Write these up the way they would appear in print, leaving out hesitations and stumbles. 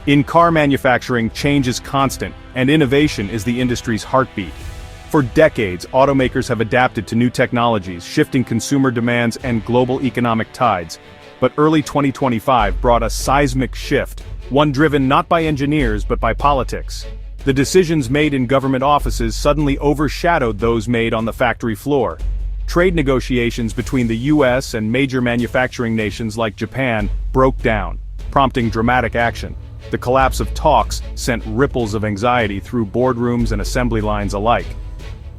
In car manufacturing, change is constant, and innovation is the industry's heartbeat. For decades, automakers have adapted to new technologies, shifting consumer demands and global economic tides. But early 2025 brought a seismic shift, one driven not by engineers but by politics. The decisions made in government offices suddenly overshadowed those made on the factory floor. Trade negotiations between the US and major manufacturing nations like Japan broke down, prompting dramatic action. The collapse of talks sent ripples of anxiety through boardrooms and assembly lines alike.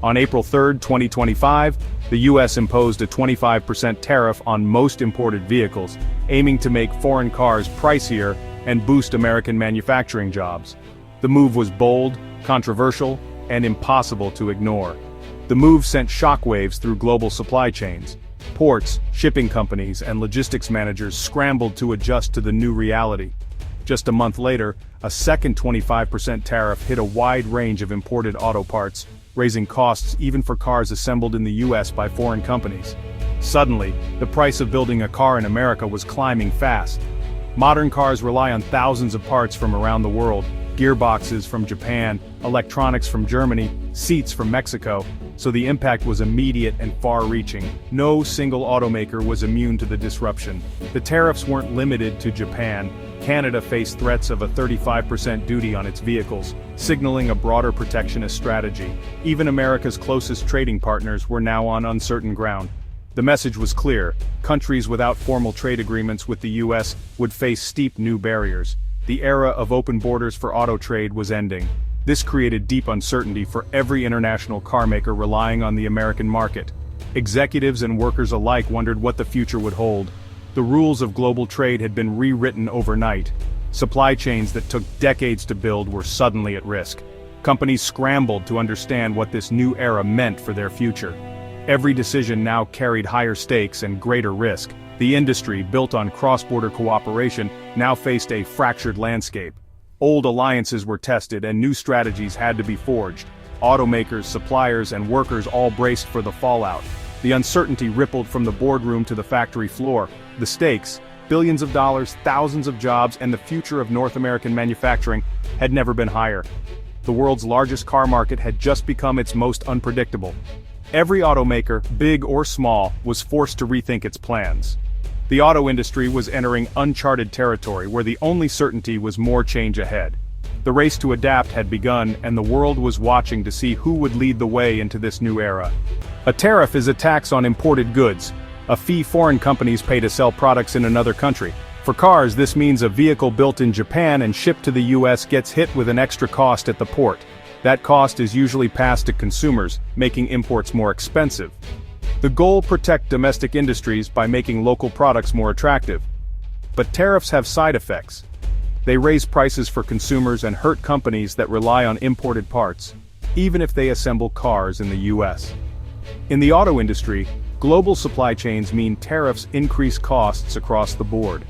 On April 3, 2025, the US imposed a 25% tariff on most imported vehicles, aiming to make foreign cars pricier and boost American manufacturing jobs. The move was bold, controversial, and impossible to ignore. The move sent shockwaves through global supply chains. Ports, shipping companies, and logistics managers scrambled to adjust to the new reality. Just a month later, a second 25% tariff hit a wide range of imported auto parts, raising costs even for cars assembled in the US by foreign companies. Suddenly, the price of building a car in America was climbing fast. Modern cars rely on thousands of parts from around the world: gearboxes from Japan, electronics from Germany, seats from Mexico, so the impact was immediate and far-reaching. No single automaker was immune to the disruption. The tariffs weren't limited to Japan. Canada faced threats of a 35% duty on its vehicles, signaling a broader protectionist strategy. Even America's closest trading partners were now on uncertain ground. The message was clear: countries without formal trade agreements with the US would face steep new barriers. The era of open borders for auto trade was ending. This created deep uncertainty for every international carmaker relying on the American market. Executives and workers alike wondered what the future would hold. The rules of global trade had been rewritten overnight. Supply chains that took decades to build were suddenly at risk. Companies scrambled to understand what this new era meant for their future. Every decision now carried higher stakes and greater risk. The industry, built on cross-border cooperation, now faced a fractured landscape. Old alliances were tested and new strategies had to be forged. Automakers, suppliers, and workers all braced for the fallout. The uncertainty rippled from the boardroom to the factory floor. The stakes, billions of dollars, thousands of jobs, and the future of North American manufacturing had never been higher. The world's largest car market had just become its most unpredictable. Every automaker, big or small, was forced to rethink its plans. The auto industry was entering uncharted territory where the only certainty was more change ahead. The race to adapt had begun, and the world was watching to see who would lead the way into this new era. A tariff is a tax on imported goods, a fee foreign companies pay to sell products in another country. For cars, this means a vehicle built in Japan and shipped to the US gets hit with an extra cost at the port. That cost is usually passed to consumers, making imports more expensive. The goal: protect domestic industries by making local products more attractive. But tariffs have side effects. They raise prices for consumers and hurt companies that rely on imported parts, even if they assemble cars in the US. In the auto industry, global supply chains mean tariffs increase costs across the board.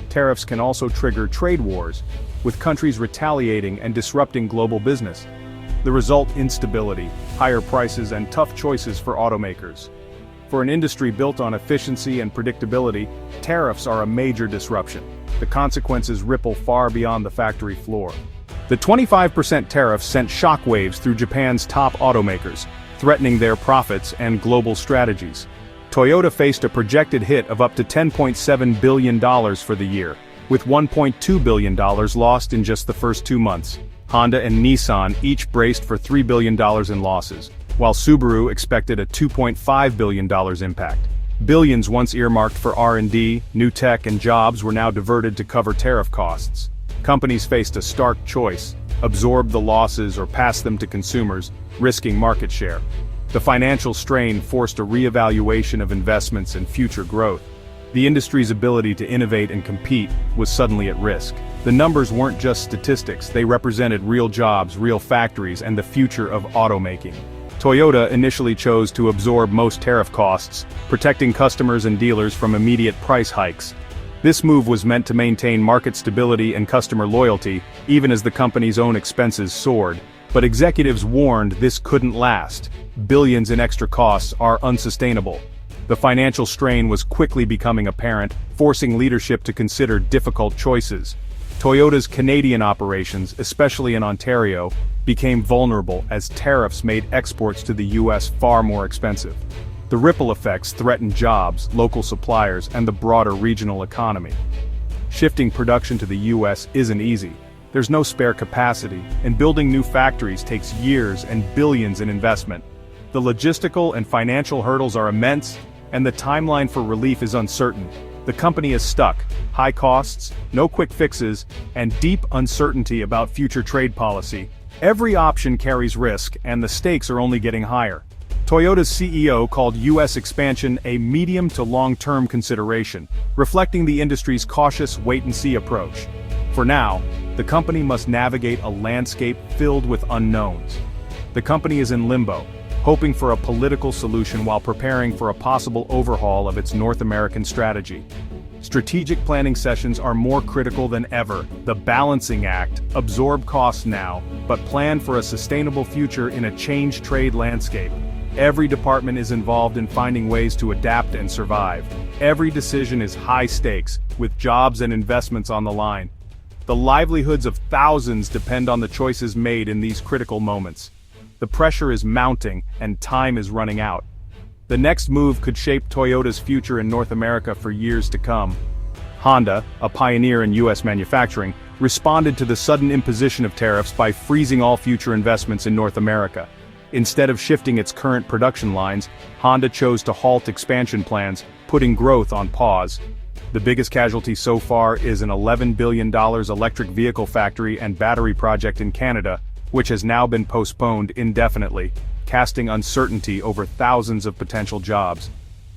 Tariffs can also trigger trade wars, with countries retaliating and disrupting global business. The result: instability, higher prices, and tough choices for automakers. For an industry built on efficiency and predictability, tariffs are a major disruption. The consequences ripple far beyond the factory floor. The 25% tariff sent shockwaves through Japan's top automakers, threatening their profits and global strategies. Toyota faced a projected hit of up to $10.7 billion for the year, with $1.2 billion lost in just the first 2 months. Honda and Nissan each braced for $3 billion in losses, while Subaru expected a $2.5 billion impact. Billions once earmarked for R&D, new tech, and jobs were now diverted to cover tariff costs. Companies faced a stark choice: absorb the losses or pass them to consumers, risking market share. The financial strain forced a re-evaluation of investments and future growth. The industry's ability to innovate and compete was suddenly at risk. The numbers weren't just statistics, they represented real jobs, real factories, and the future of automaking. Toyota initially chose to absorb most tariff costs, protecting customers and dealers from immediate price hikes. This move was meant to maintain market stability and customer loyalty, even as the company's own expenses soared. But executives warned this couldn't last. Billions in extra costs are unsustainable. The financial strain was quickly becoming apparent, forcing leadership to consider difficult choices. Toyota's Canadian operations, especially in Ontario, became vulnerable as tariffs made exports to the US far more expensive. The ripple effects threatened jobs, local suppliers, and the broader regional economy. Shifting production to the US isn't easy. There's no spare capacity, and building new factories takes years and billions in investment. The logistical and financial hurdles are immense, and the timeline for relief is uncertain. The company is stuck, high costs, no quick fixes, and deep uncertainty about future trade policy. Every option carries risk, and the stakes are only getting higher. Toyota's CEO called U.S. expansion a medium to long-term consideration, reflecting the industry's cautious wait-and-see approach. For now, the company must navigate a landscape filled with unknowns. The company is in limbo, hoping for a political solution while preparing for a possible overhaul of its North American strategy. Strategic planning sessions are more critical than ever. The balancing act: absorb costs now, but plan for a sustainable future in a changed trade landscape. Every department is involved in finding ways to adapt and survive. Every decision is high stakes, with jobs and investments on the line. The livelihoods of thousands depend on the choices made in these critical moments. The pressure is mounting, and time is running out. The next move could shape Toyota's future in North America for years to come. Honda, a pioneer in U.S. manufacturing, responded to the sudden imposition of tariffs by freezing all future investments in North America. Instead of shifting its current production lines, Honda chose to halt expansion plans, putting growth on pause. The biggest casualty so far is an $11 billion electric vehicle factory and battery project in Canada, which has now been postponed indefinitely, casting uncertainty over thousands of potential jobs.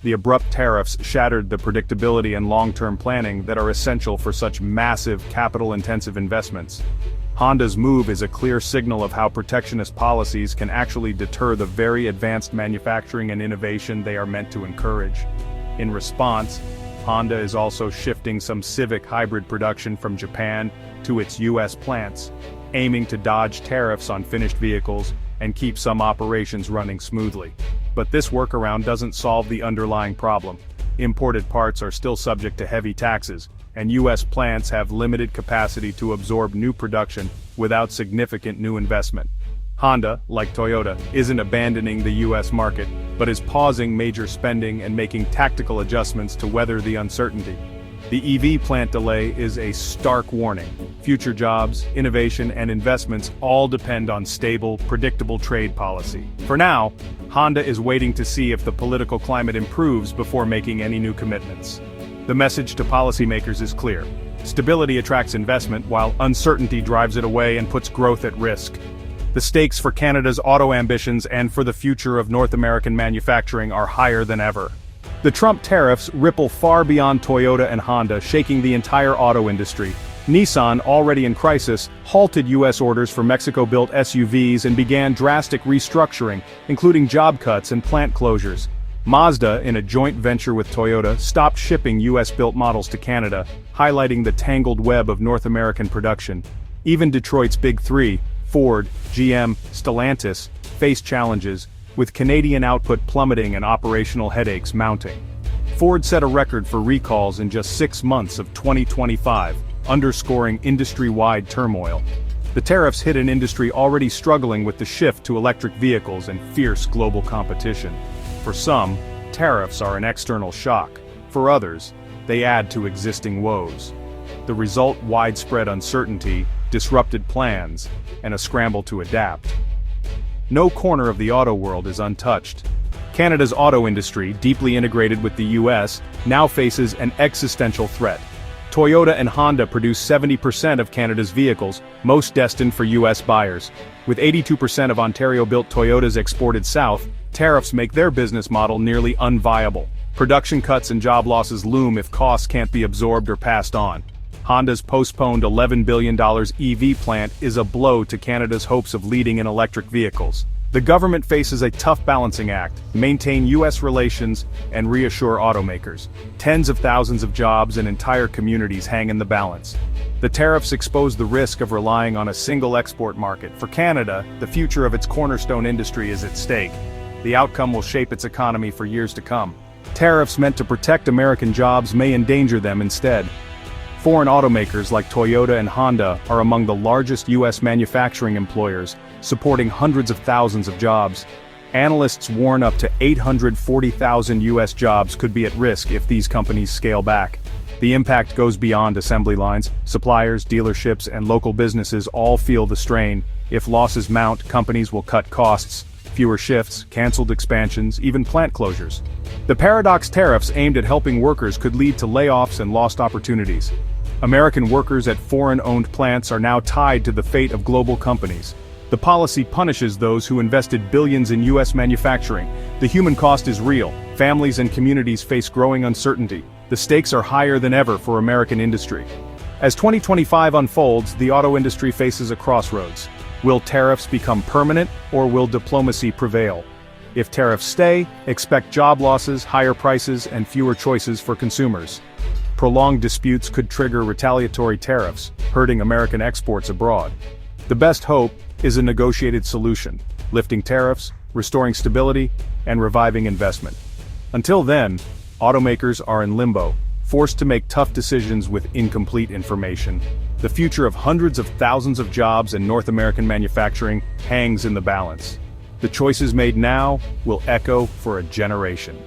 The abrupt tariffs shattered the predictability and long-term planning that are essential for such massive, capital-intensive investments. Honda's move is a clear signal of how protectionist policies can actually deter the very advanced manufacturing and innovation they are meant to encourage. In response, Honda is also shifting some Civic hybrid production from Japan to its U.S. plants, aiming to dodge tariffs on finished vehicles and keep some operations running smoothly. But this workaround doesn't solve the underlying problem. Imported parts are still subject to heavy taxes, and U.S. plants have limited capacity to absorb new production without significant new investment. Honda, like Toyota, isn't abandoning the U.S. market, but is pausing major spending and making tactical adjustments to weather the uncertainty. The EV plant delay is a stark warning. Future jobs, innovation, and investments all depend on stable, predictable trade policy. For now, Honda is waiting to see if the political climate improves before making any new commitments. The message to policymakers is clear. Stability attracts investment, while uncertainty drives it away and puts growth at risk. The stakes for Canada's auto ambitions and for the future of North American manufacturing are higher than ever. The Trump tariffs ripple far beyond Toyota and Honda, shaking the entire auto industry. Nissan, already in crisis, halted U.S. orders for Mexico-built SUVs and began drastic restructuring, including job cuts and plant closures. Mazda, in a joint venture with Toyota, stopped shipping U.S.-built models to Canada, highlighting the tangled web of North American production. Even Detroit's Big Three, Ford, GM, Stellantis, face challenges, with Canadian output plummeting and operational headaches mounting. Ford set a record for recalls in just 6 months of 2025, underscoring industry-wide turmoil. The tariffs hit an industry already struggling with the shift to electric vehicles and fierce global competition. For some, tariffs are an external shock. For others, they add to existing woes. The result: widespread uncertainty, disrupted plans, and a scramble to adapt. No corner of the auto world is untouched. Canada's auto industry, deeply integrated with the US, now faces an existential threat. Toyota and Honda produce 70% of Canada's vehicles, most destined for US buyers. With 82% of Ontario-built Toyotas exported south, tariffs make their business model nearly unviable. Production cuts and job losses loom if costs can't be absorbed or passed on. Honda's postponed $11 billion EV plant is a blow to Canada's hopes of leading in electric vehicles. The government faces a tough balancing act: maintain U.S. relations and reassure automakers. Tens of thousands of jobs and entire communities hang in the balance. The tariffs expose the risk of relying on a single export market. For Canada, the future of its cornerstone industry is at stake. The outcome will shape its economy for years to come. Tariffs meant to protect American jobs may endanger them instead. Foreign automakers like Toyota and Honda are among the largest U.S. manufacturing employers, supporting hundreds of thousands of jobs. Analysts warn up to 840,000 U.S. jobs could be at risk if these companies scale back. The impact goes beyond assembly lines. Suppliers, dealerships, and local businesses all feel the strain. If losses mount, companies will cut costs, fewer shifts, canceled expansions, even plant closures. The paradox tariffs aimed at helping workers could lead to layoffs and lost opportunities. American workers at foreign-owned plants are now tied to the fate of global companies. The policy punishes those who invested billions in U.S. manufacturing. The human cost is real. Families and communities face growing uncertainty. The stakes are higher than ever for American industry. As 2025 unfolds, the auto industry faces a crossroads. Will tariffs become permanent, or will diplomacy prevail? If tariffs stay, expect job losses, higher prices, and fewer choices for consumers. Prolonged disputes could trigger retaliatory tariffs, hurting American exports abroad. The best hope is a negotiated solution, lifting tariffs, restoring stability, and reviving investment. Until then, automakers are in limbo, forced to make tough decisions with incomplete information. The future of hundreds of thousands of jobs in North American manufacturing hangs in the balance. The choices made now will echo for a generation.